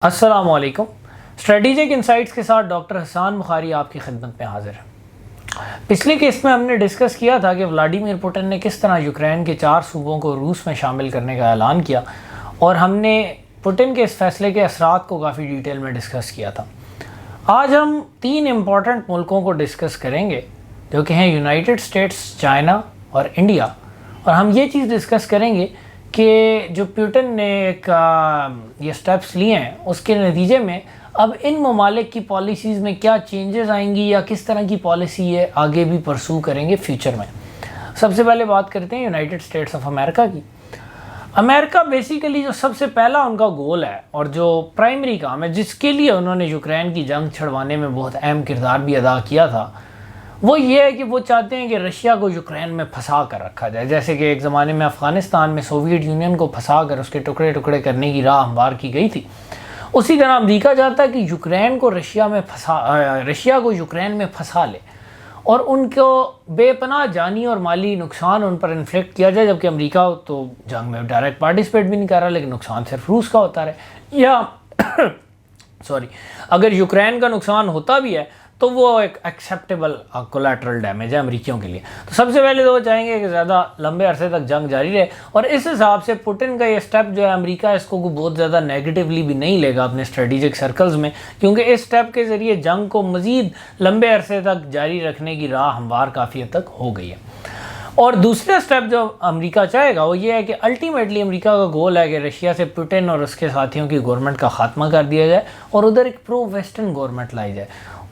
السلام علیکم. Strategic insights کے ساتھ ڈاکٹر حسان بخاری آپ کی خدمت میں حاضر ہے. پچھلے کیس میں ہم نے ڈسکس کیا تھا کہ ولادیمیر پوٹن نے کس طرح یوکرین کے 4 صوبوں کو روس میں شامل کرنے کا اعلان کیا، اور ہم نے پوٹن کے اس فیصلے کے اثرات کو کافی ڈیٹیل میں ڈسکس کیا تھا. آج ہم 3 امپورٹنٹ ملکوں کو ڈسکس کریں گے جو کہ ہیں یونائٹڈ اسٹیٹس، چائنا اور انڈیا. اور ہم یہ چیز ڈسکس کریں گے کہ جو پیوٹن نے یہ سٹیپس لیے ہیں اس کے نتیجے میں اب ان ممالک کی پالیسیز میں کیا چینجز آئیں گی یا کس طرح کی پالیسی یہ آگے بھی پرسو کریں گے فیوچر میں. سب سے پہلے بات کرتے ہیں یونائٹڈ اسٹیٹس آف امریکہ کی. امریکہ بیسیکلی جو سب سے پہلا ان کا گول ہے اور جو پرائمری کام ہے جس کے لیے انہوں نے یوکرین کی جنگ چھڑوانے میں بہت اہم کردار بھی ادا کیا تھا، وہ یہ ہے کہ وہ چاہتے ہیں کہ رشیا کو یوکرین میں پھنسا کر رکھا جائے، جیسے کہ ایک زمانے میں افغانستان میں سوویٹ یونین کو پھنسا کر اس کے ٹکڑے ٹکڑے کرنے کی راہ ہموار کی گئی تھی. اسی طرح امریکہ چاہتا ہے کہ یوکرین کو رشیا کو یوکرین میں پھنسا لے اور ان کو بے پناہ جانی اور مالی نقصان ان پر انفلیکٹ کیا جائے، جبکہ امریکہ تو جنگ میں ڈائریکٹ پارٹیسپیٹ بھی نہیں کر رہا لیکن نقصان صرف روس کا ہوتا رہے. یا اگر یوکرین کا نقصان ہوتا بھی ہے تو وہ ایک ایکسیپٹیبل کولیٹرل ڈیمیج ہے امریکیوں کے لیے. تو سب سے پہلے تو وہ چاہیں گے کہ زیادہ لمبے عرصے تک جنگ جاری رہے، اور اس حساب سے پوٹن کا یہ سٹیپ جو ہے امریکہ اس کو بہت زیادہ نیگیٹیولی بھی نہیں لے گا اپنے اسٹریٹجک سرکلز میں، کیونکہ اس سٹیپ کے ذریعے جنگ کو مزید لمبے عرصے تک جاری رکھنے کی راہ ہموار کافی حد تک ہو گئی ہے. اور دوسرا سٹیپ جو امریکہ چاہے گا وہ یہ ہے کہ الٹیمیٹلی امریکہ کا گول ہے کہ رشیا سے پوٹن اور اس کے ساتھیوں کی گورنمنٹ کا خاتمہ کر دیا جائے اور ادھر ایک پرو ویسٹرن گورنمنٹ لائی جائے.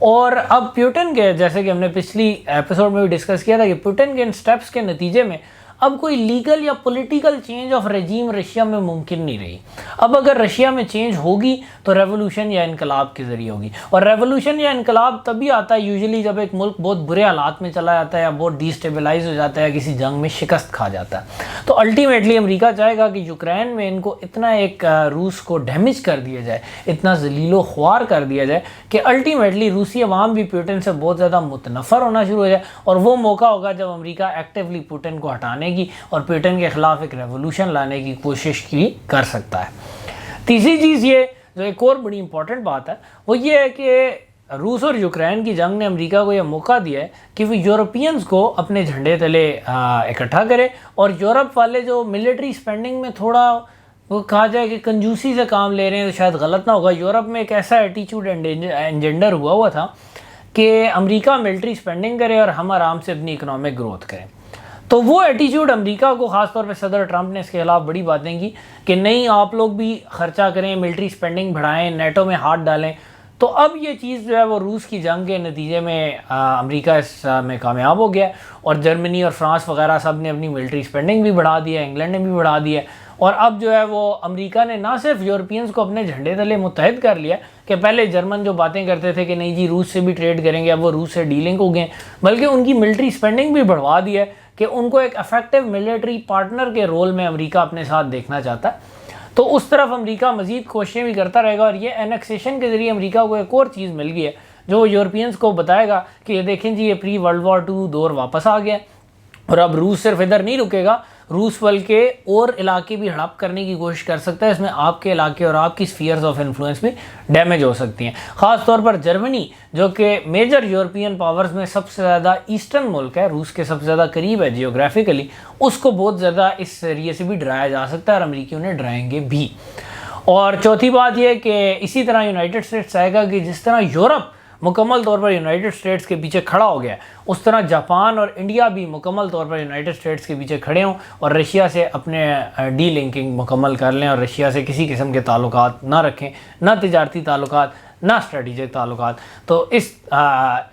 اور اب پیوٹن کے، جیسے کہ ہم نے پچھلی ایپیسوڈ میں بھی ڈسکس کیا تھا کہ پیوٹن کے ان سٹیپس کے نتیجے میں اب کوئی لیگل یا political change of regime Russia میں ممکن نہیں رہی. اب اگر رشیا میں چینج ہوگی تو ریولوشن یا انقلاب کے ذریعے ہوگی، اور ریولوشن یا انقلاب تبھی آتا ہے یوزلی جب ایک ملک بہت برے حالات میں چلا جاتا ہے یا بہت ڈیسٹیبلائز ہو جاتا ہے، کسی جنگ میں شکست کھا جاتا ہے. تو الٹیمیٹلی امریکہ چاہے گا کہ یوکرین میں ان کو اتنا ایک روس کو ڈیمیج کر دیا جائے، اتنا ذلیل و خوار کر دیا جائے کہ الٹیمیٹلی روسی عوام بھی پیوٹن سے بہت زیادہ متنفر ہونا شروع ہو جائے، اور وہ موقع ہوگا جب امریکہ ایکٹیولی پیوٹن کو ہٹانے کی اور پیوٹن کے خلاف ایک ریولوشن لانے کی کوشش کی کر سکتا ہے. تیسری چیز یہ جو ایک اور بڑی امپورٹنٹ بات ہے وہ یہ ہے کہ روس اور یوکرین کی جنگ نے امریکہ کو یہ موقع دیا ہے کہ وہ یورپینز کو اپنے جھنڈے تلے اکٹھا کرے، اور یورپ والے جو ملٹری سپینڈنگ میں تھوڑا وہ کہا جائے کہ کنجوسی سے کام لے رہے ہیں تو شاید غلط نہ ہوگا. یورپ میں ایک ایسا ایٹیچیوڈ انجنڈر ہوا تھا کہ امریکہ ملٹری سپینڈنگ کرے اور ہم آرام سے اپنی اکنامک گروتھ کریں. تو وہ ایٹیچیوڈ امریکہ کو، خاص طور پہ صدر ٹرمپ نے اس کے خلاف بڑی باتیں کی کہ نہیں آپ لوگ بھی خرچہ کریں، ملٹری سپینڈنگ بڑھائیں، نیٹو میں ہاتھ ڈالیں. تو اب یہ چیز جو ہے وہ روس کی جنگ کے نتیجے میں امریکہ اس میں کامیاب ہو گیا، اور جرمنی اور فرانس وغیرہ سب نے اپنی ملٹری سپینڈنگ بھی بڑھا دی ہے، انگلینڈ نے بھی بڑھا دی ہے. اور اب جو ہے وہ امریکہ نے نہ صرف یورپینز کو اپنے جھنڈے تلے متحد کر لیا کہ پہلے جرمن جو باتیں کرتے تھے کہ نہیں جی روس سے بھی ٹریڈ کریں گے، اب وہ روس سے ڈیلنگ ہو گئے، بلکہ ان کی ملٹری سپینڈنگ بھی بڑھوا دی ہے کہ ان کو ایک افیکٹو ملٹری پارٹنر کے رول میں امریکہ اپنے ساتھ دیکھنا چاہتا ہے. تو اس طرف امریکہ مزید کوششیں بھی کرتا رہے گا، اور یہ اینیکسیشن کے ذریعے امریکہ کو ایک اور چیز مل گئی ہے جو یورپینز کو بتائے گا کہ یہ دیکھیں جی یہ پری ورلڈ وار 2 دور واپس آ گیا، اور اب روس صرف ادھر نہیں رکے گا، روس بلکہ اور علاقے بھی ہڑپ کرنے کی کوشش کر سکتا ہے. اس میں آپ کے علاقے اور آپ کی سفیئرز آف انفلوئنس بھی ڈیمیج ہو سکتی ہیں. خاص طور پر جرمنی جو کہ میجر یورپین پاورز میں سب سے زیادہ ایسٹرن ملک ہے، روس کے سب سے زیادہ قریب ہے جیوگرافیکلی، اس کو بہت زیادہ اس ذریعے سے بھی ڈرایا جا سکتا ہے، اور امریکی انہیں ڈرائیں گے بھی. اور چوتھی بات یہ کہ اسی طرح یونائٹڈ اسٹیٹس چاہے گا کہ جس طرح یورپ مکمل طور پر یونائٹڈ اسٹیٹس کے پیچھے کھڑا ہو گیا ہے، اس طرح جاپان اور انڈیا بھی مکمل طور پر یونائٹڈ اسٹیٹس کے پیچھے کھڑے ہوں اور رشیا سے اپنے ڈی لنکنگ مکمل کر لیں، اور رشیا سے کسی قسم کے تعلقات نہ رکھیں، نہ تجارتی تعلقات نہ اسٹریٹجک تعلقات. تو اس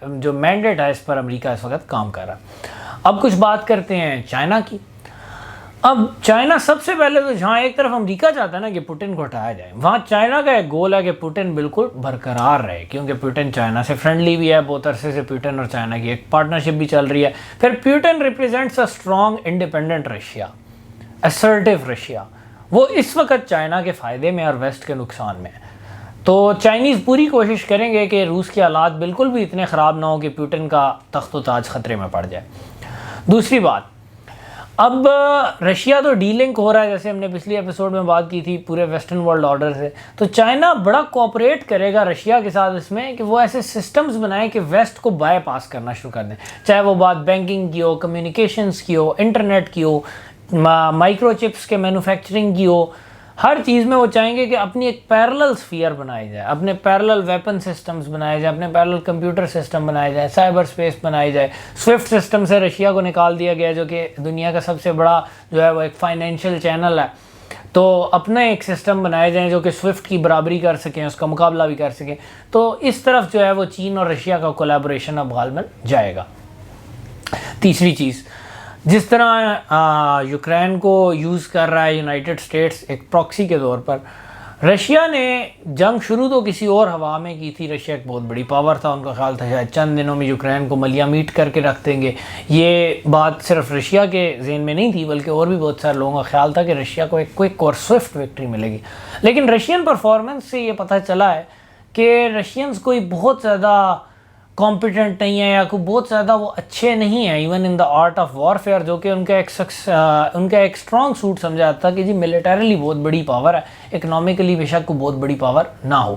جو مینڈیٹ ہے اس پر امریکہ اس وقت کام کر رہا ہے. اب کچھ بات کرتے ہیں چائنا کی. اب چائنا سب سے پہلے تو جہاں ایک طرف امریکہ چاہتا ہے نا کہ پوٹن کو ہٹایا جائے، وہاں چائنا کا ایک گول ہے کہ پوٹن بالکل برقرار رہے، کیونکہ پوٹن چائنا سے فرینڈلی بھی ہے، بہت عرصے سے پوٹن اور چائنا کی ایک پارٹنرشپ بھی چل رہی ہے. پھر Putin represents a strong independent Russia, assertive Russia. وہ اس وقت چائنا کے فائدے میں اور ویسٹ کے نقصان میں ہے. تو چائنیز پوری کوشش کریں گے کہ روس کے حالات بالکل بھی اتنے خراب نہ ہوں کہ پوٹن کا تخت و تاج خطرے میں پڑ جائے. دوسری بات، اب رشیا تو ڈی لنک ہو رہا ہے، جیسے ہم نے پچھلی ایپیسوڈ میں بات کی تھی پورے ویسٹرن ورلڈ آرڈر سے، تو چائنا بڑا کوآپریٹ کرے گا رشیا کے ساتھ اس میں کہ وہ ایسے سسٹمز بنائیں کہ ویسٹ کو بائی پاس کرنا شروع کر دیں، چاہے وہ بات بینکنگ کی ہو، کمیونیکیشنز کی ہو، انٹرنیٹ کی ہو، مائکرو چپس کے مینوفیکچرنگ کی ہو، ہر چیز میں وہ چاہیں گے کہ اپنی ایک پیرلل سفیئر بنائی جائے، اپنے پیرلل ویپن سسٹمز بنائے جائیں، اپنے پیرلل کمپیوٹر سسٹم بنائے جائیں، سائبر سپیس بنائی جائے۔ سوئفٹ سسٹم سے رشیا کو نکال دیا گیا جو کہ دنیا کا سب سے بڑا جو ہے وہ ایک فائنینشیل چینل ہے، تو اپنا ایک سسٹم بنائے جائیں جو کہ سوئفٹ کی برابری کر سکیں، اس کا مقابلہ بھی کر سکیں۔ تو اس طرف جو ہے وہ چین اور رشیا کا کولیبوریشن اب غالباً جائے گا۔ تیسری چیز، جس طرح یوکرین کو یوز کر رہا ہے یونائٹڈ اسٹیٹس ایک پراکسی کے طور پر، رشیا نے جنگ شروع تو کسی اور ہوا میں کی تھی۔ رشیا ایک بہت بڑی پاور تھا، ان کا خیال تھا شاید چند دنوں میں یوکرین کو ملیاں میٹ کر کے رکھ دیں گے۔ یہ بات صرف رشیا کے ذہن میں نہیں تھی بلکہ اور بھی بہت سارے لوگوں کا خیال تھا کہ رشیا کو ایک کوئک اور سوئفٹ وکٹری ملے گی، لیکن رشین پرفارمنس سے یہ پتہ چلا ہے کہ رشینز کوئی بہت زیادہ کمپیٹنٹ نہیں ہے یا کوئی بہت زیادہ وہ اچھے نہیں ہیں even in the art of warfare, جو کہ ان کا ایک اسٹرانگ سوٹ سمجھا جاتا کہ جی ملیٹریلی بہت بڑی پاور ہے، اکنامکلی بے شک کوئی بہت بڑی پاور نہ ہو،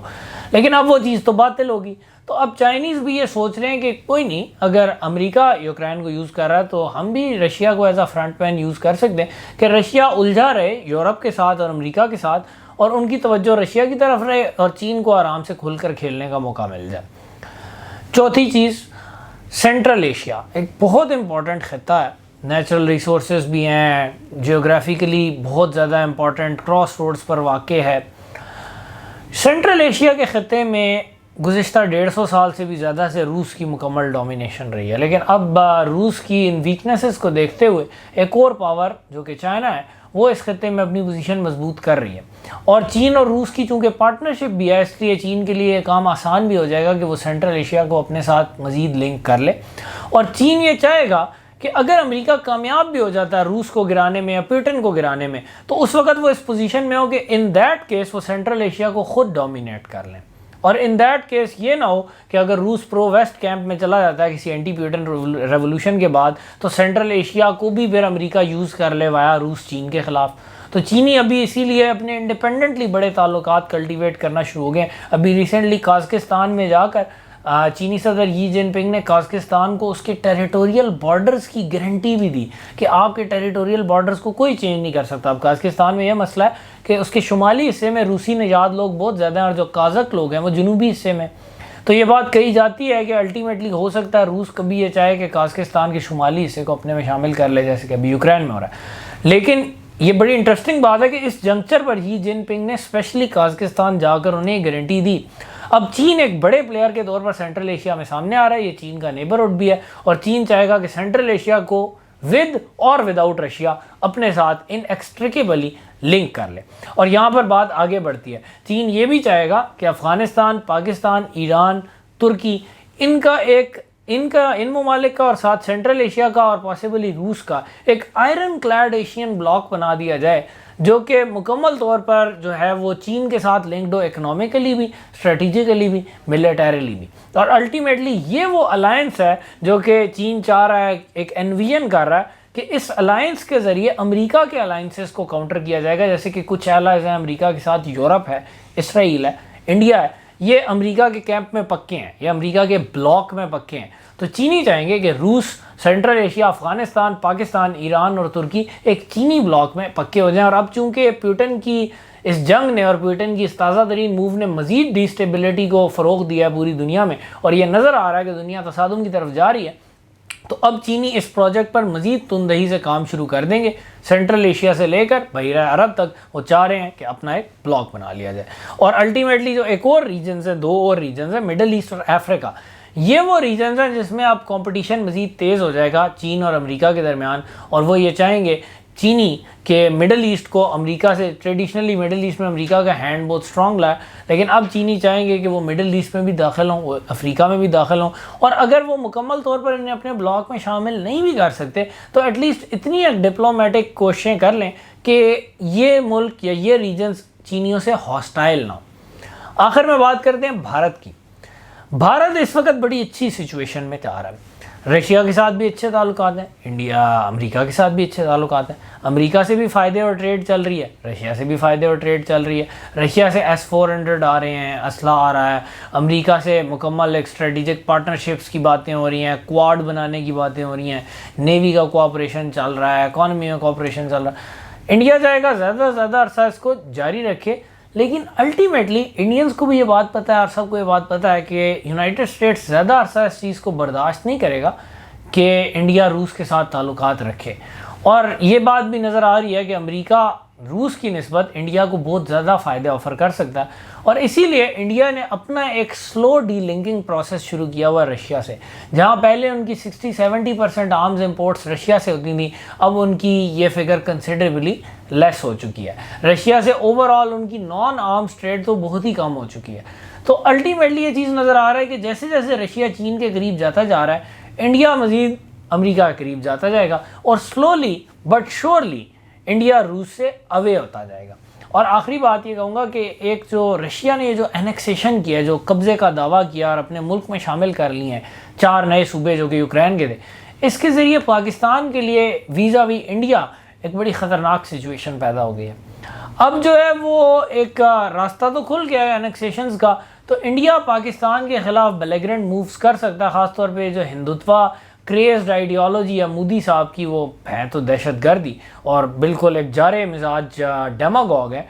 لیکن اب وہ چیز تو باطل ہوگی۔ تو اب چائنیز بھی یہ سوچ رہے ہیں کہ کوئی نہیں، اگر امریکہ یوکرین کو یوز کر رہا ہے تو ہم بھی رشیا کو as a front man use کر سکتے ہیں کہ رشیا الجھا رہے یورپ کے ساتھ اور امریکہ کے ساتھ، اور ان کی توجہ رشیا کی طرف رہے اور چین کو آرام سے کھل کر کھیلنے کا موقع مل جائے۔ چوتھی چیز، سینٹرل ایشیا ایک بہت امپورٹنٹ خطہ ہے، نیچرل ریسورسز بھی ہیں، جیوگرافیکلی بہت زیادہ امپورٹنٹ، کراس روڈز پر واقع ہے۔ سینٹرل ایشیا کے خطے میں گزشتہ 150 سال سے بھی زیادہ سے روس کی مکمل ڈومینیشن رہی ہے، لیکن اب روس کی ان ویکنیسز کو دیکھتے ہوئے ایک اور پاور جو کہ چائنا ہے وہ اس خطے میں اپنی پوزیشن مضبوط کر رہی ہے، اور چین اور روس کی چونکہ پارٹنرشپ بھی ہے، اس لیے چین کے لیے یہ کام آسان بھی ہو جائے گا کہ وہ سینٹرل ایشیا کو اپنے ساتھ مزید لنک کر لے، اور چین یہ چاہے گا کہ اگر امریکہ کامیاب بھی ہو جاتا ہے روس کو گرانے میں یا پیوٹن کو گرانے میں، تو اس وقت وہ اس پوزیشن میں ہو کہ ان دیٹ کیس وہ سینٹرل ایشیا کو خود ڈومینیٹ کر لیں، اور ان دیٹ کیس یہ نہ ہو کہ اگر روس پرو ویسٹ کیمپ میں چلا جاتا ہے کسی اینٹی پیوٹن ریولوشن کے بعد، تو سینٹرل ایشیا کو بھی پھر امریکہ یوز کر لے وایا روس چین کے خلاف۔ تو چینی ابھی اسی لیے اپنے انڈیپینڈنٹلی بڑے تعلقات کلٹیویٹ کرنا شروع ہو گئے۔ ابھی ریسنٹلی قازقستان میں جا کر چینی صدر ی جن پنگ نے قازقستان کو اس کے ٹیریٹوریل بارڈرز کی گارنٹی بھی دی کہ آپ کے ٹیریٹوریل بارڈرز کو کوئی چینج نہیں کر سکتا۔ اب قازقستان میں یہ مسئلہ ہے کہ اس کے شمالی حصے میں روسی نژاد لوگ بہت زیادہ ہیں اور جو قازق لوگ ہیں وہ جنوبی حصے میں، تو یہ بات کہی جاتی ہے کہ الٹیمیٹلی ہو سکتا ہے روس کبھی یہ چاہے کہ قازقستان کے شمالی حصے کو اپنے میں شامل کر لے، جیسے کہ ابھی یوکرین میں ہو رہا ہے۔ لیکن یہ بڑی انٹرسٹنگ بات ہے کہ اس جنکچر پر ی جن پنگ نے اسپیشلی قازقستان جا کر انہیں گارنٹی دی۔ اب چین ایک بڑے پلیئر کے طور پر سینٹرل ایشیا میں سامنے آ رہا ہے، یہ چین کا نیبرہڈ بھی ہے، اور چین چاہے گا کہ سینٹرل ایشیا کو ود اور وداؤٹ رشیا اپنے ساتھ انیکسٹریکیبلی لنک کر لے۔ اور یہاں پر بات آگے بڑھتی ہے، چین یہ بھی چاہے گا کہ افغانستان، پاکستان، ایران، ترکی، ان ممالک کا اور ساتھ سینٹرل ایشیا کا اور پاسبلی روس کا ایک آئرن کلیڈ ایشین بلاک بنا دیا جائے، جو کہ مکمل طور پر جو ہے وہ چین کے ساتھ لنکڈ ہو، اکنامکلی بھی، اسٹریٹجیکلی بھی، ملیٹریلی بھی، اور الٹیمیٹلی یہ وہ الائنس ہے جو کہ چین چاہ رہا ہے، ایک انویژن کر رہا ہے کہ اس الائنس کے ذریعے امریکہ کے الائنسز کو کاؤنٹر کیا جائے گا، جیسے کہ کچھ الائنس ہیں امریکہ کے ساتھ، یورپ ہے، اسرائیل ہے، انڈیا ہے، یہ امریکہ کے کیمپ میں پکے ہیں، یہ امریکہ کے بلاک میں پکے ہیں۔ تو چینی چاہیں گے کہ روس، سینٹرل ایشیا، افغانستان، پاکستان، ایران اور ترکی ایک چینی بلاک میں پکے ہو جائیں، اور اب چونکہ پیوٹن کی اس جنگ نے اور پیوٹن کی اس تازہ ترین موو نے مزید ڈی اسٹیبلٹی کو فروغ دیا ہے پوری دنیا میں، اور یہ نظر آ رہا ہے کہ دنیا تصادم کی طرف جا رہی ہے، تو اب چینی اس پروجیکٹ پر مزید تندہی سے کام شروع کر دیں گے۔ سینٹرل ایشیا سے لے کر بحیرہ عرب تک وہ چاہ رہے ہیں کہ اپنا ایک بلاک بنا لیا جائے، اور الٹیمیٹلی جو ایک اور ریجنز ہیں، دو اور ریجنز ہیں، مڈل ایسٹ اور افریقہ، یہ وہ ریجنز ہیں جس میں اب کمپٹیشن مزید تیز ہو جائے گا چین اور امریکہ کے درمیان، اور وہ یہ چاہیں گے چینی کہ مڈل ایسٹ کو امریکہ سے، ٹریڈیشنلی مڈل ایسٹ میں امریکہ کا ہینڈ بہت اسٹرانگ رہا ہے، لیکن اب چینی چاہیں گے کہ وہ مڈل ایسٹ میں بھی داخل ہوں، وہ افریقہ میں بھی داخل ہوں، اور اگر وہ مکمل طور پر انہیں اپنے بلاک میں شامل نہیں بھی کر سکتے تو ایٹ لیسٹ اتنی ایک ڈپلومیٹک کوششیں کر لیں کہ یہ ملک یا یہ ریجنز چینیوں سے ہاسٹائل نہ ہو۔ آخر میں بات کرتے ہیں بھارت کی۔ بھارت اس وقت بڑی اچھی سچویشن میں جا رہا ہے۔ رشیا کے ساتھ بھی اچھے تعلقات ہیں، انڈیا امریکہ کے ساتھ بھی اچھے تعلقات ہیں، امریکہ سے بھی فائدے اور ٹریڈ چل رہی ہے، رشیا سے بھی فائدے اور ٹریڈ چل رہی ہے، رشیا سے S-400 آ رہے ہیں، اسلحہ آ رہا ہے، امریکہ سے مکمل ایک اسٹریٹجک پارٹنرشپس کی باتیں ہو رہی ہیں، کواد بنانے کی باتیں ہو رہی ہیں، نیوی کا کوآپریشن چل رہا ہے، اکانومی میں کوآپریشن چل رہا ہے۔ انڈیا چاہے گا زیادہ سے زیادہ عرصہ اس کو جاری رکھے، لیکن الٹیمیٹلی انڈینز کو بھی یہ بات پتہ ہے اور سب کو یہ بات پتہ ہے کہ یونائٹڈ اسٹیٹس زیادہ عرصہ اس چیز کو برداشت نہیں کرے گا کہ انڈیا روس کے ساتھ تعلقات رکھے، اور یہ بات بھی نظر آ رہی ہے کہ امریکہ روس کی نسبت انڈیا کو بہت زیادہ فائدے آفر کر سکتا ہے، اور اسی لیے انڈیا نے اپنا ایک سلو ڈی لنکنگ پروسیس شروع کیا ہوا ہے رشیا سے، جہاں پہلے ان کی 60-70% آرمز امپورٹس رشیا سے ہوتی تھیں، اب ان کی یہ فگر کنسیڈریبلی لیس ہو چکی ہے، رشیا سے اوور آل ان کی نان آرمز ٹریڈ تو بہت ہی کم ہو چکی ہے۔ تو الٹیمیٹلی یہ چیز نظر آ رہا ہے کہ جیسے جیسے رشیا چین کے قریب جاتا جا رہا ہے، انڈیا مزید امریکہ کے قریب جاتا جائے گا، اور سلولی بٹ شورلی انڈیا روس سے اوے ہوتا جائے گا۔ اور آخری بات یہ کہوں گا کہ ایک جو رشیا نے جو اینیکسیشن کیا، جو قبضے کا دعویٰ کیا اور اپنے ملک میں شامل کر لیے ہیں 4 نئے صوبے جو کہ یوکرین کے تھے، اس کے ذریعے پاکستان کے لیے ویزا وی انڈیا ایک بڑی خطرناک سچویشن پیدا ہو گئی ہے۔ اب جو ہے وہ ایک راستہ تو کھل گیا ہے اینیکسیشنز کا، تو انڈیا پاکستان کے خلاف بیلیگرنٹ مووز کر سکتا ہے، خاص طور پہ جو ہندوتوا کریزڈ آئیڈیالوجی ہے مودی صاحب کی، وہ ہے تو دہشت گردی اور بالکل ایک جارے مزاج ڈیماگوگ ہے،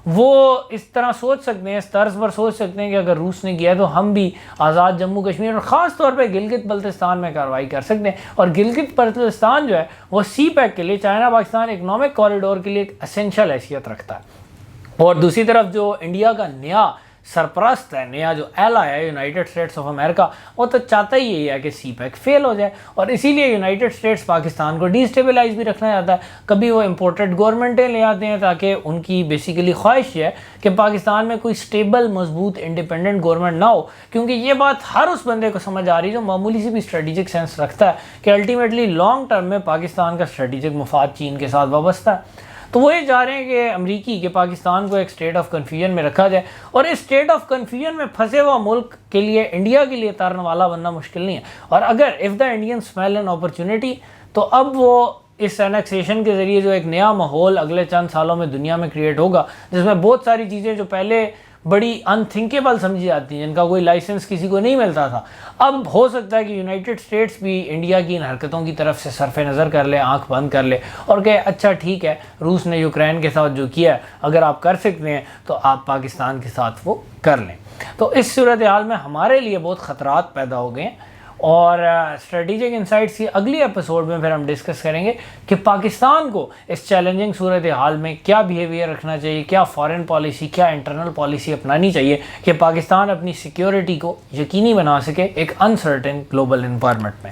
وہ اس طرح سوچ سکتے ہیں، اس طرز پر سوچ سکتے ہیں کہ اگر روس نے کیا تو ہم بھی آزاد جموں کشمیر اور خاص طور پہ گلگت بلتستان میں کارروائی کر سکتے ہیں، اور گلگت بلتستان جو ہے وہ سی پیک کے لیے، چائنا پاکستان اکنامک کوریڈور کے لیے ایک اسینشل حیثیت رکھتا ہے۔ اور دوسری طرف جو انڈیا کا نیا سرپرست ہے، نیا جو ایلا ہے یونائٹڈ اسٹیٹس آف امریکہ، وہ تو چاہتا ہی یہی ہے کہ سی پیک فیل ہو جائے، اور اسی لیے یونائٹڈ اسٹیٹس پاکستان کو ڈی اسٹیبلائز بھی رکھنا چاہتا ہے۔ کبھی وہ امپورٹڈ گورنمنٹیں لے آتے ہیں تاکہ ان کی بیسیکلی خواہش یہ ہے کہ پاکستان میں کوئی اسٹیبل مضبوط انڈیپینڈنٹ گورنمنٹ نہ ہو، کیونکہ یہ بات ہر اس بندے کو سمجھ آ رہی ہے جو معمولی سی بھی اسٹریٹجک سینس رکھتا ہے کہ الٹیمیٹلی لانگ ٹرم میں پاکستان کا اسٹریٹجک مفاد چین کے ساتھ وابستہ ہے۔ تو وہ یہ چاہ رہے ہیں کہ امریکی کہ پاکستان کو ایک اسٹیٹ آف کنفیوژن میں رکھا جائے، اور اس اسٹیٹ آف کنفیوژن میں پھنسے ہوا ملک کے لیے، انڈیا کے لیے تارنے والا بننا مشکل نہیں ہے، اور اگر if the Indian smell an opportunity, تو اب وہ اس اینیکسیشن کے ذریعے جو ایک نیا ماحول اگلے چند سالوں میں دنیا میں کریٹ ہوگا، جس میں بہت ساری چیزیں جو پہلے بڑی انتھنکیبل سمجھی جاتی ہیں، جن کا کوئی لائسنس کسی کو نہیں ملتا تھا، اب ہو سکتا ہے کہ یونائٹڈ اسٹیٹس بھی انڈیا کی ان حرکتوں کی طرف سے صرف نظر کر لے، آنکھ بند کر لے، اور کہ اچھا ٹھیک ہے، روس نے یوکرین کے ساتھ جو کیا ہے اگر آپ کر سکتے ہیں تو آپ پاکستان کے ساتھ وہ کر لیں۔ تو اس صورتحال میں ہمارے لیے بہت خطرات پیدا ہو گئے ہیں، اور اسٹریٹجک انسائٹس کی اگلی ایپیسوڈ میں پھر ہم ڈسکس کریں گے کہ پاکستان کو اس چیلنجنگ صورتحال میں کیا بیہیویئر رکھنا چاہیے، کیا فارن پالیسی، کیا انٹرنل پالیسی اپنانی چاہیے کہ پاکستان اپنی سیکیورٹی کو یقینی بنا سکے ایک انسرٹن گلوبل انوائرمنٹ میں۔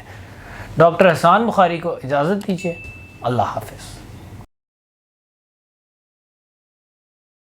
ڈاکٹر حسان بخاری کو اجازت دیجیے، اللہ حافظ۔